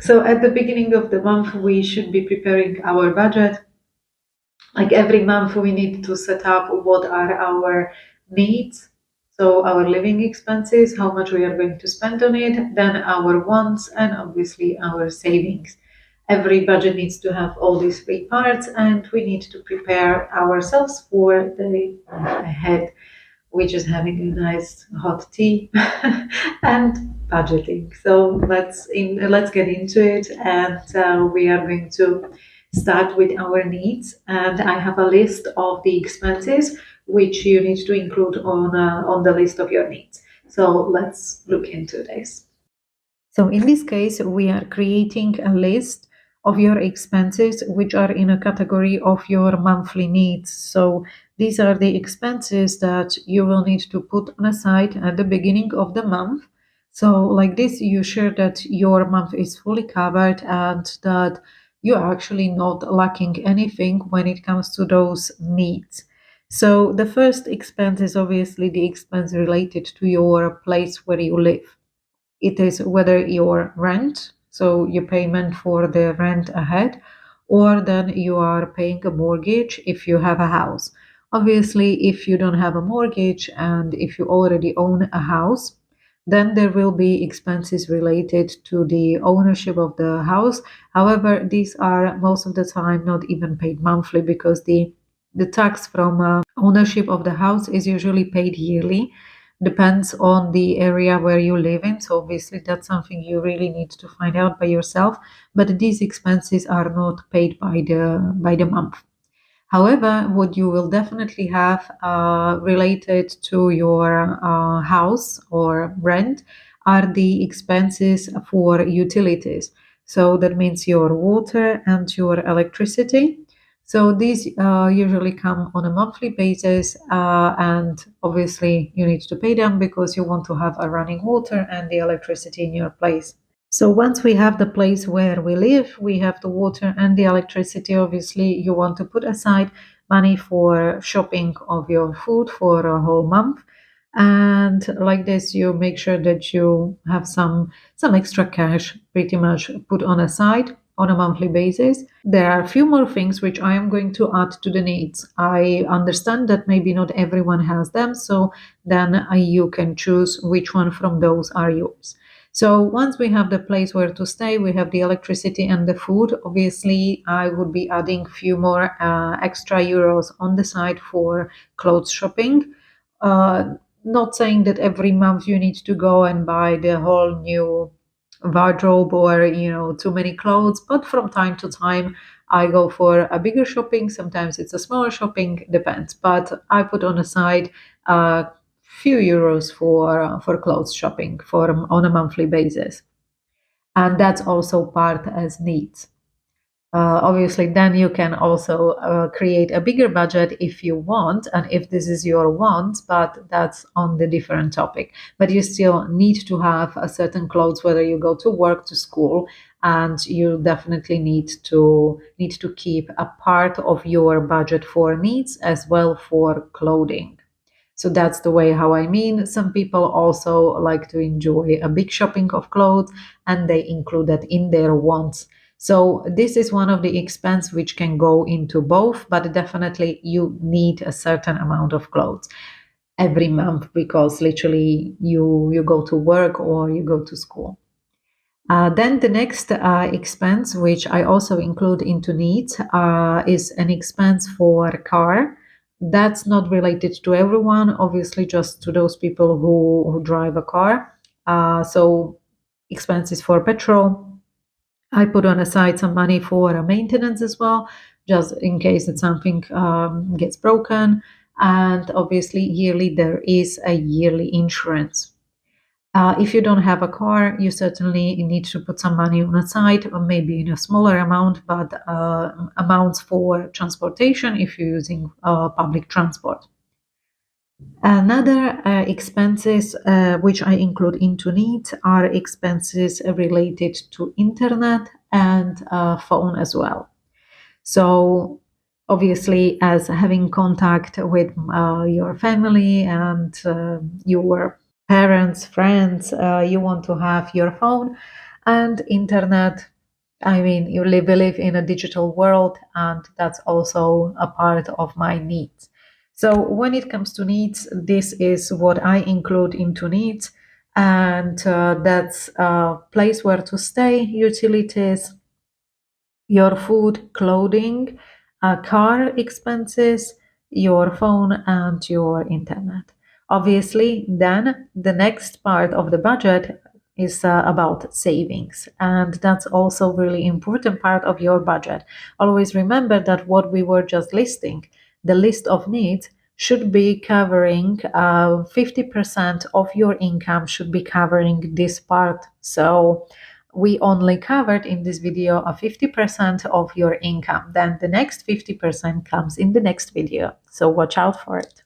So at the beginning of the month, we should be preparing our budget. Like every month, we need to set up what are our needs. So our living expenses, how much we are going to spend on it, then our wants, and obviously our savings. Every budget needs to have all these three parts, and we need to prepare ourselves for the month ahead, which is having a nice hot tea and budgeting. So let's get into it, and we are going to start with our needs. And I have a list of the expenses which you need to include on the list of your needs. So let's look into this. So in this case, we are creating a list of your expenses which are in a category of your monthly needs. So these are the expenses that you will need to put on aside at the beginning of the month. So like this, you sure that your month is fully covered and that you are actually not lacking anything when it comes to those needs. So the first expense is obviously the expense related to your place where you live. It is whether your rent, so your payment for the rent ahead, or then you are paying a mortgage if you have a house. Obviously, if you don't have a mortgage and if you already own a house, then there will be expenses related to the ownership of the house. However, these are most of the time not even paid monthly because the tax from ownership of the house is usually paid yearly. Depends on the area where you live in, so obviously that's something you really need to find out by yourself, but these expenses are not paid by the month. However, what you will definitely have related to your house or rent are the expenses for utilities. So that means your water and your electricity. So these usually come on a monthly basis, and obviously you need to pay them because you want to have a running water and the electricity in your place. So once we have the place where we live, we have the water and the electricity. Obviously, you want to put aside money for shopping of your food for a whole month. And like this, you make sure that you have some extra cash pretty much put on aside on a monthly basis. There are a few more things which I am going to add to the needs. I understand that maybe not everyone has them, so then you can choose which one from those are yours. So once we have the place where to stay, we have the electricity and the food. Obviously, I would be adding few more extra euros on the side for clothes shopping. Not saying that every month you need to go and buy the whole new wardrobe or too many clothes, but from time to time I go for a bigger shopping. Sometimes it's a smaller shopping, depends. But I put on a side a few euros for clothes shopping for on a monthly basis, and that's also part as needs. Obviously, then you can also create a bigger budget if you want, and if this is your want, but that's on the different topic. But you still need to have a certain clothes, whether you go to work, to school, and you definitely need to keep a part of your budget for needs as well for clothing. So that's the way how I mean. Some people also like to enjoy a big shopping of clothes and they include that in their wants. So this is one of the expense which can go into both, but definitely you need a certain amount of clothes every month because literally you go to work or you go to school. Then the next expense, which I also include into needs, is an expense for a car. That's not related to everyone, obviously, just to those people who drive a car. So expenses for petrol. I put on aside some money for maintenance as well, just in case that something gets broken. And obviously, yearly there is a yearly insurance. If you don't have a car, you certainly need to put some money on the side, or maybe in a smaller amount, but amounts for transportation if you're using public transport. Another expenses which I include into needs are expenses related to internet and phone as well. So obviously, as having contact with your family and your parents, friends, you want to have your phone and internet I mean, we live in a digital world, and that's also a part of my needs. So when it comes to needs, this is what I include into needs, and that's a place where to stay, utilities, your food, clothing, car expenses, your phone, and your internet. Obviously, then the next part of the budget is about savings, and that's also really important part of your budget. Always remember that what we were just listing, the list of needs, should be covering 50% of your income should be covering this part. So we only covered in this video a 50% of your income. Then the next 50% comes in the next video. So watch out for it.